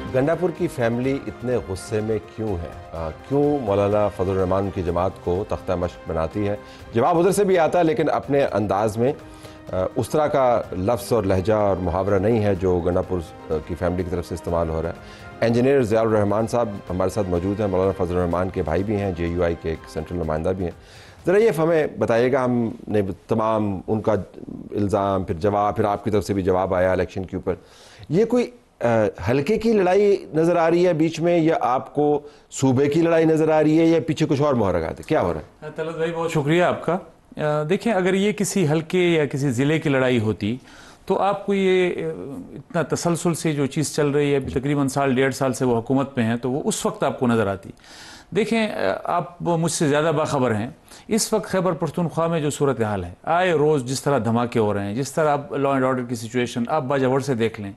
गंडापुर की फैमिली इतने गुस्से में क्यों है? क्यों मौलाना फजल रहमान की जमात को तख्ता मश्क बनाती है? जवाब उधर से भी आता है, लेकिन अपने अंदाज में उस तरह का लफ्ज़ और लहजा और मुहावरा नहीं है जो गंडापुर की फैमिली की तरफ से इस्तेमाल हो रहा है। इंजीनियर ज़ियाउर रहमान साहब हमारे साथ मौजूद हैं, मौलाना फजल रहमान के भाई भी हैं, JUI के एक सेंट्रल नुमाइंदा भी हैं। ज़रा ये हमें बताइएगा, हमने तमाम उनका इल्ज़ाम, फिर जवाब, फिर आपकी तरफ से भी जवाब आया इलेक्शन के ऊपर, ये कोई हल्के की लड़ाई नज़र आ रही है बीच में, या आपको सूबे की लड़ाई नज़र आ रही है, या पीछे कुछ और मुहर्रकात है? क्या हो रहा है? तलत भाई बहुत शुक्रिया आपका। देखें, अगर ये किसी हल्के या किसी ज़िले की लड़ाई होती तो आपको ये इतना तसलसल से जो चीज़ चल रही है, तकरीबन साल डेढ़ साल से वो हुकूमत में हैं, तो वो उस वक्त आपको नज़र आती। देखें, आप मुझसे ज़्यादा बाखबर हैं, इस वक्त खैबर पख्तूनख्वा में जो सूरत हाल है, आए रोज़ जिस तरह धमाके हो रहे हैं, जिस तरह आप लॉ एंड ऑर्डर की सिचुएशन आप बाजवड़ से देख लें,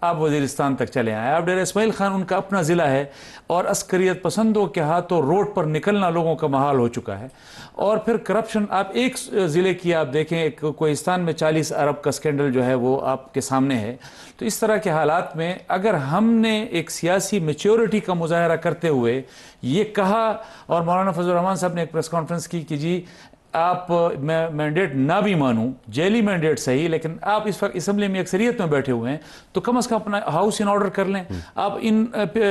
आप वज़ीरिस्तान तक चले आए, आप डेरा इस्माइल खान उनका अपना ज़िला है और अस्करियत पसंदों के हाथों रोड पर निकलना लोगों का महाल हो चुका है। और फिर करप्शन, आप एक ज़िले की आप देखें, कोहिस्तान में 40 अरब का स्कैंडल जो है वो आपके सामने है। तो इस तरह के हालात में अगर हमने एक सियासी मैच्योरिटी का मुजाहरा करते हुए ये कहा, और मौलाना फजल रहमान साहब ने एक प्रेस कॉन्फ्रेंस की कि जी आप, मैं मैंडेट ना भी मानूं, जेली मैंडेट सही, लेकिन आप इस वक्त असम्बली में अक्सरियत में बैठे हुए हैं, तो कम अज़ कम अपना हाउस इन ऑर्डर कर लें, आप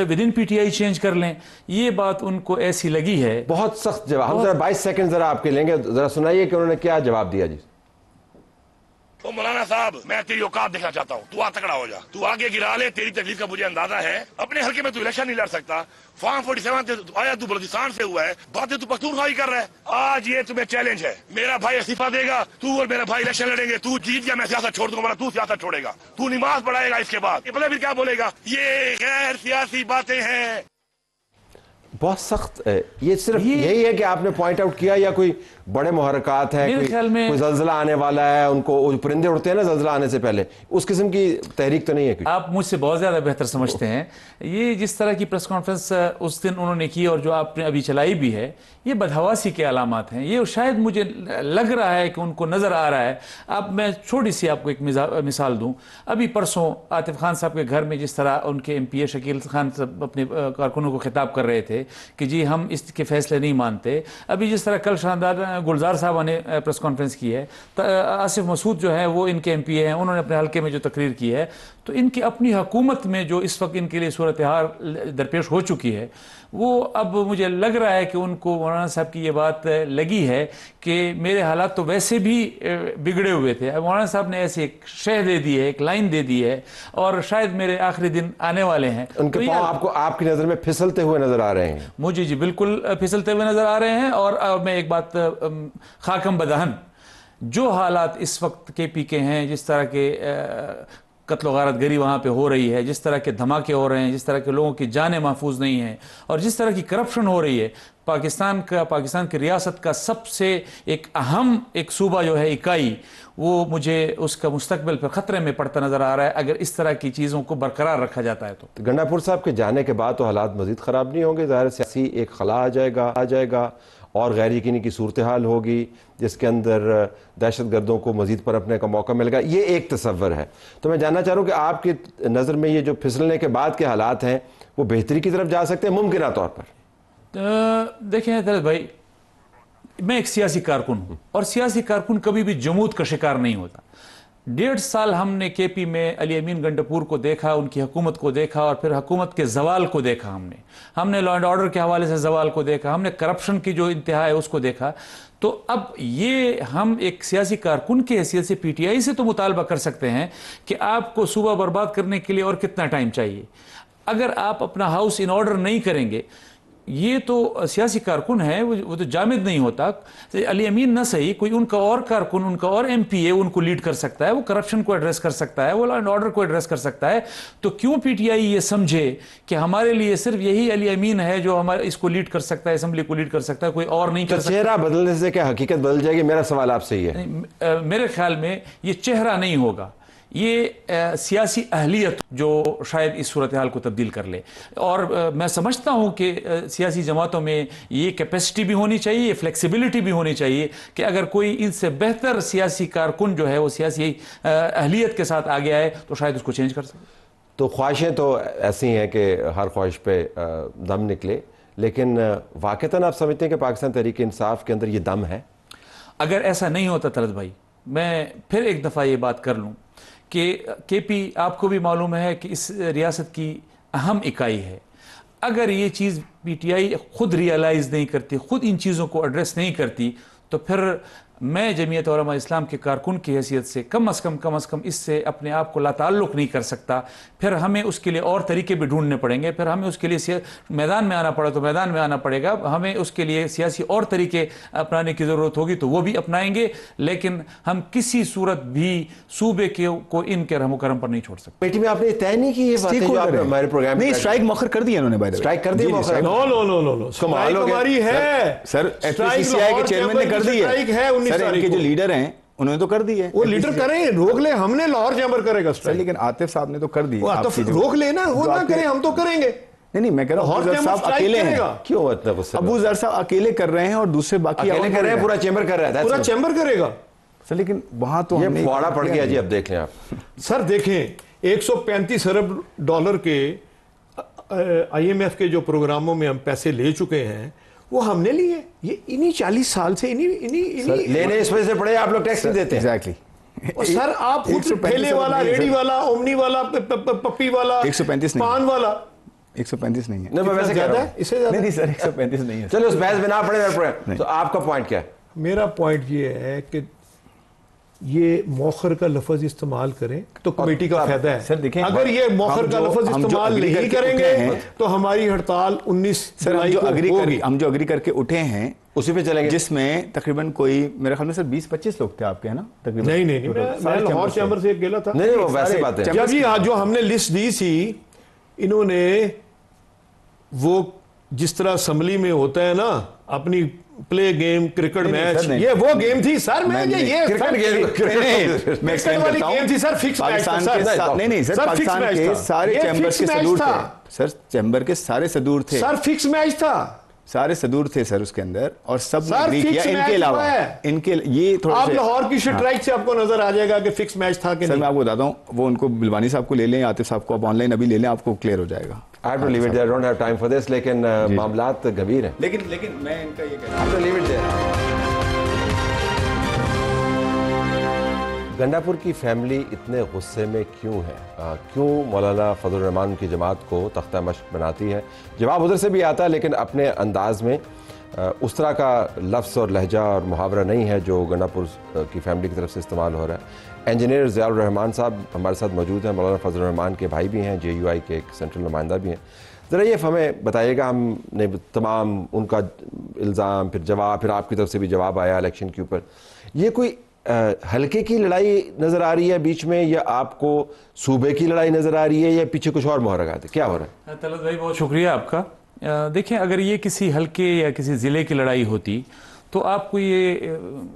विद इन PTI चेंज कर लें। ये बात उनको ऐसी लगी है। बहुत सख्त जवाब। हम जरा 22 सेकंड जरा आपके लेंगे, जरा सुनाइए कि उन्होंने क्या जवाब दिया जी। तो मौलाना साहब, मैं तेरी औकात देखना चाहता हूँ, तू आ तकड़ा हो जा, तू आगे गिरा ले, तेरी तकलीफ का मुझे अंदाजा है। अपने हल्के में तू इलेक्शन नहीं लड़ सकता, फॉर्म 47 से आया, तू बलूचिस्तान से हुआ है, बातें तू पख्तूनख्वाही कर रहा है। आज ये तुम्हें चैलेंज है, मेरा भाई इस्तीफा देगा, तू और मेरा भाई इलेक्शन लड़ेंगे, तू जीत गया, मैं सियासत छोड़ दूंगा, तू सियासत छोड़ेगा, तू नमाज पढ़ाएगा, इसके बाद ये पता फिर क्या बोलेगा, ये गैर सियासी बातें हैं। बहुत सख्त है। ये सिर्फ यही है कि आपने पॉइंट आउट किया, या कोई बड़े मुहर्रकात हैं, कोई ज़ल्ज़ला आने वाला है, उनको परिंदे उड़ते हैं ना ज़ल्ज़ला आने से पहले, उस किस्म की तहरीक तो नहीं है? आप मुझसे बहुत ज़्यादा बेहतर समझते हैं। ये जिस तरह की प्रेस कॉन्फ्रेंस उस दिन उन्होंने की और जो आपने अभी चलाई भी है, ये बदहवासी के अलामात हैं। ये शायद मुझे लग रहा है कि उनको नज़र आ रहा है। अब मैं छोटी सी आपको एक मिसाल दूँ। अभी परसों आतिफ खान साहब के घर में जिस तरह उनके MPA शकील खान साहब अपने कारकुनों को खिताब कर रहे थे कि जी हम इसके फैसले नहीं मानते। अभी जिस तरह कल शानदार गुलजार साहब ने प्रेस कॉन्फ्रेंस की है, आसिफ मसूद जो है वो इनके MPA हैं, उन्होंने अपने हल्के में जो तकरीर की है, तो इनकी अपनी हुकूमत में जो इस वक्त इनके लिए सूरत हाल दरपेश हो चुकी है, वो अब मुझे लग रहा है कि उनको मौलाना साहब की ये बात लगी है कि मेरे हालात तो वैसे भी बिगड़े हुए थे, अब मौलाना साहब ने ऐसे एक शह दे दी है, एक लाइन दे दी है, और शायद मेरे आखिरी दिन आने वाले हैं। उनके तो पांव आपको आपकी नज़र में फिसलते हुए नजर आ रहे हैं? मुझे जी बिल्कुल फिसलते हुए नजर आ रहे हैं। और मैं एक बात खाकम बदहन, जो हालात इस वक्त KP के हैं, जिस तरह के कत्ल गारत गरी वहाँ पे हो रही है, जिस तरह के धमाके हो रहे हैं, जिस तरह के लोगों की जानें महफूज नहीं हैं, और जिस तरह की करप्शन हो रही है, पाकिस्तान की रियासत का सबसे एक अहम एक सूबा जो है इकाई, वो मुझे उसका मुस्तकबिल पर ख़तरे में पड़ता नज़र आ रहा है अगर इस तरह की चीज़ों को बरकरार रखा जाता है। तो गंडापुर साहब के जाने के बाद तो हालात मज़ीद ख़राब नहीं होंगे? ज़ाहिर सियासी एक खला आ जाएगा और गैर यकीनी की सूरत हाल होगी, जिसके अंदर दहशत गर्दों को मज़ीद पर अपने का मौका मिलेगा। ये एक तसव्वुर है। तो मैं जानना चाह रहा हूँ कि आपकी नज़र में ये जो फिसलने के बाद के हालात हैं, वो बेहतरी की तरफ जा सकते हैं मुमकिन तौर पर? देखें तलत भाई, मैं एक सियासी कारकुन हूँ, और सियासी कारकुन कभी भी जमूत का शिकार नहीं होता। 1.5 साल हमने KP में अली अमीन गंडापुर को देखा, उनकी हुकूमत को देखा, और फिर हुकूमत के जवाल को देखा। हमने लॉ एंड ऑर्डर के हवाले से जवाल को देखा, हमने करप्शन की जो इंतहा है उसको देखा। तो अब ये हम एक सियासी कारकुन की हैसियत से PTI से तो मुतालबा कर सकते हैं कि आपको सूबा बर्बाद करने के लिए और कितना टाइम चाहिए। अगर आप अपना हाउस इन ऑर्डर नहीं करेंगे, ये तो सियासी कारकुन है, वो तो जामिद नहीं होता। अली अमीन ना सही, कोई उनका और कारकुन, उनका और MPA उनको लीड कर सकता है, वो करप्शन को एड्रेस कर सकता है, वो लॉ एंड ऑर्डर को एड्रेस कर सकता है। तो क्यों PTI ये समझे कि हमारे लिए सिर्फ यही अली अमीन है जो हमारे इसको लीड कर सकता है, असम्बली को लीड कर सकता है, कोई और नहीं कर सकता? चेहरा बदलने से क्या हकीकत बदल जाएगी? मेरा सवाल आपसे ही है। मेरे ख्याल में ये चेहरा नहीं होगा, ये सियासी अहलियत जो शायद इस सूरत हाल को तब्दील कर ले। और मैं समझता हूँ कि सियासी जमातों में ये कैपेसिटी भी होनी चाहिए, ये फ्लेक्सिबिलिटी भी होनी चाहिए कि अगर कोई इनसे बेहतर सियासी कारकुन जो है वो सियासी अहलियत के साथ आगे आए तो शायद उसको चेंज कर सके। تو خواہشیں تو ایسی ہیں کہ ہر خواہش پہ دم نکلے، لیکن واقعتاً آپ سمجھتے ہیں کہ پاکستان تحریک انصاف کے اندر یہ دم ہے؟ اگر ایسا نہیں ہوتا طلعت بھائی، میں پھر ایک دفعہ یہ بات کر لوں کہ کے پی آپ کو بھی معلوم ہے کہ اس ریاست کی اہم اکائی ہے. اگر یہ چیز پی ٹی آئی خود ریئلائز نہیں کرتی، خود ان چیزوں کو ایڈریس نہیں کرتی، تو پھر میں جمعیت علماء اسلام کے کارکن کی حیثیت سے کم از کم اس سے اپنے آپ کو لا تعلق نہیں کر سکتا. پھر ہمیں اس کے لیے اور طریقے بھی ڈھونڈنے پڑیں گے. پھر ہمیں اس کے لیے میدان میں آنا پڑے تو میدان میں آنا پڑے گا. ہمیں اس کے لیے سیاسی اور طریقے اپنانے کی ضرورت ہوگی تو وہ بھی اپنائیں گے، لیکن ہم کسی صورت بھی صوبے کو ان کے رحم و کرم پر نہیں چھوڑ سکتے. میٹھی میں آپ نے طے نہیں کی یہ باتیں جو آپ نے ہمارے پروگرام نہیں اسٹرائک مؤخر کر دیا انہوں نے. اسٹرائک کر دی مؤخر؟ نو کمال ہو گیا سر. ایف پی سی آئی کے چیئرمین نے کر دی ہے سر. ان کے جو لیڈر ہیں انہوں نے تو کر دی ہے. وہ لیڈر کریں، روک لیں. ہم نے لاہور چیمبر کرے گا سر، لیکن عاطف صاحب نے تو کر دی. روک لیں نا، وہ نہ کریں، ہم تو کریں گے. نہیں میں کہہ رہا ہوں ابو ذر صاحب اکیلے ہیں. کیوں اتنا غصہ؟ ابو ذر صاحب اکیلے کر رہے ہیں اور دوسرے باقی اکیلے کر رہے ہیں، پورا چیمبر کر رہا ہے. پورا چیمبر کرے گا سر. لیکن وہاں تو یہ فواڑا پڑ گیا جی. اب دیکھ لیں آپ سر، دیکھیں 135 ارب ڈالر کے آئی ایم ایف کے جو پروگراموں میں ہم پیسے لے چکے ہیں وہ ہم نے لیے. یہ انہی 40 سال سے لینے اس وجہ سے پڑے آپ لوگ ٹیکس نہیں دیتے. ایگزیکٹلی. سر آپ خود ٹھیلے والا، ریڑی والا، اومنی والا، پپی والا، 135 پان والا. 135 نہیں ہے. نہیں میں ویسے کہہ رہا ہوں. اس سے زیادہ نہیں سر 135 نہیں ہے. چلو اس بحث میں نہ پڑے. تو آپ کا پوائنٹ کیا ہے؟ میرا پوائنٹ یہ ہے کہ یہ موخر کا لفظ استعمال کریں تو کمیٹی کا فائدہ ہے. سر دیکھیں، اگر یہ موخر کا لفظ استعمال نہیں کریں گے تو ہماری ہڑتال 19 جولائی کو ہوگی. ہم جو اگری کر کے اٹھے ہیں اسی پہ چلیں گے، جس میں تقریباً کوئی میرے خیال میں سر 20-25 لوگ تھے آپ کے، ہے نا تقریباً؟ نہیں میں لاہور چیمبر سے گلا تھا. نہیں وہ ویسے بات ہے. جب یہ جو ہم نے لسٹ دی تھی، انہوں نے وہ جس طرح اسمبلی میں ہوتا ہے نا اپنی پلے گیم کرکٹ میچ، یہ وہ گیم تھی سر. میں یہ کرکٹ گیم والی گیم تھی سر. فکس میچ تھا سر. نہیں سر، پاکستان کے سارے چیمبر کے صدور تھے سر. چیمبر کے سارے صدور تھے سر. فکس میچ تھا، سارے صدور تھے سر اس کے اندر، اور سب نے اگری کیا. ان کے علاوہ ان کے یہ تھوڑا آپ لاہور کی اسٹرائک سے آپ کو نظر آ جائے گا کہ فکس میچ تھا کہ سر. میں آپ کو بتاتا ہوں، وہ ان کو بلوانی صاحب کو لے لیں، عاطف صاحب کو آپ آن لائن ابھی لے لیں، آپ کو کلیئر ہو جائے گا. I have to leave it there. I don't have time for this. لیکن معاملات گھبیر ہیں. لیکن میں ان کا یہ کہہ رہا ہوں. I have to leave it there. گنڈا پور کی فیملی اتنے غصے میں کیوں ہے؟ کیوں مولانا فضل الرحمان کی جماعت کو تختہ مشق بناتی ہے؟ جواب ادھر سے بھی آتا ہے، لیکن اپنے انداز میں اس طرح کا لفظ اور لہجہ اور محاورہ نہیں ہے جو گنڈا پور کی فیملی کی طرف سے استعمال ہو رہا ہے. انجینئر ضیاء الرحمان صاحب ہمارے ساتھ موجود ہیں، مولانا فضل الرحمان کے بھائی بھی ہیں، جے یو آئی کے ایک سینٹرل نمائندہ بھی ہیں. ذرا یہ ہمیں بتائیے گا، ہم نے تمام ان کا الزام، پھر جواب، پھر آپ کی طرف سے بھی جواب آیا الیکشن کے اوپر، یہ کوئی حلقے کی لڑائی نظر آ رہی ہے بیچ میں، یا آپ کو صوبے کی لڑائی نظر آ رہی ہے، یا پیچھے کچھ اور محرکات ہے؟ کیا ہو رہا ہے؟ طلعت بھائی بہت شکریہ آپ کا. دیکھیں، اگر یہ کسی حلقے یا کسی ضلع کی لڑائی ہوتی تو آپ کو یہ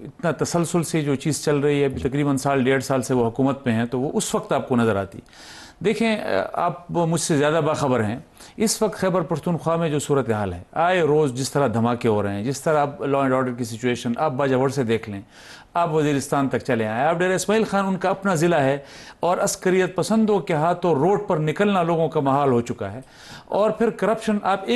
اتنا تسلسل سے جو چیز چل رہی ہے، تقریباً 1.5 سال سے وہ حکومت میں ہیں، تو وہ اس وقت آپ کو نظر آتی. دیکھیں، آپ مجھ سے زیادہ باخبر ہیں. اس وقت خیبر پختونخوا میں جو صورتحال ہے، آئے روز جس طرح دھماکے ہو رہے ہیں، جس طرح آپ لا اینڈ آرڈر کی سچویشن آپ باجوڑ سے دیکھ لیں، آپ وزیرستان تک چلے آئے، آپ ڈیرہ اسماعیل خان ان کا اپنا ضلع ہے، اور عسکریت پسندوں کے ہاتھوں روڈ پر نکلنا لوگوں کا محال ہو چکا ہے. اور پھر کرپشن، آپ ایک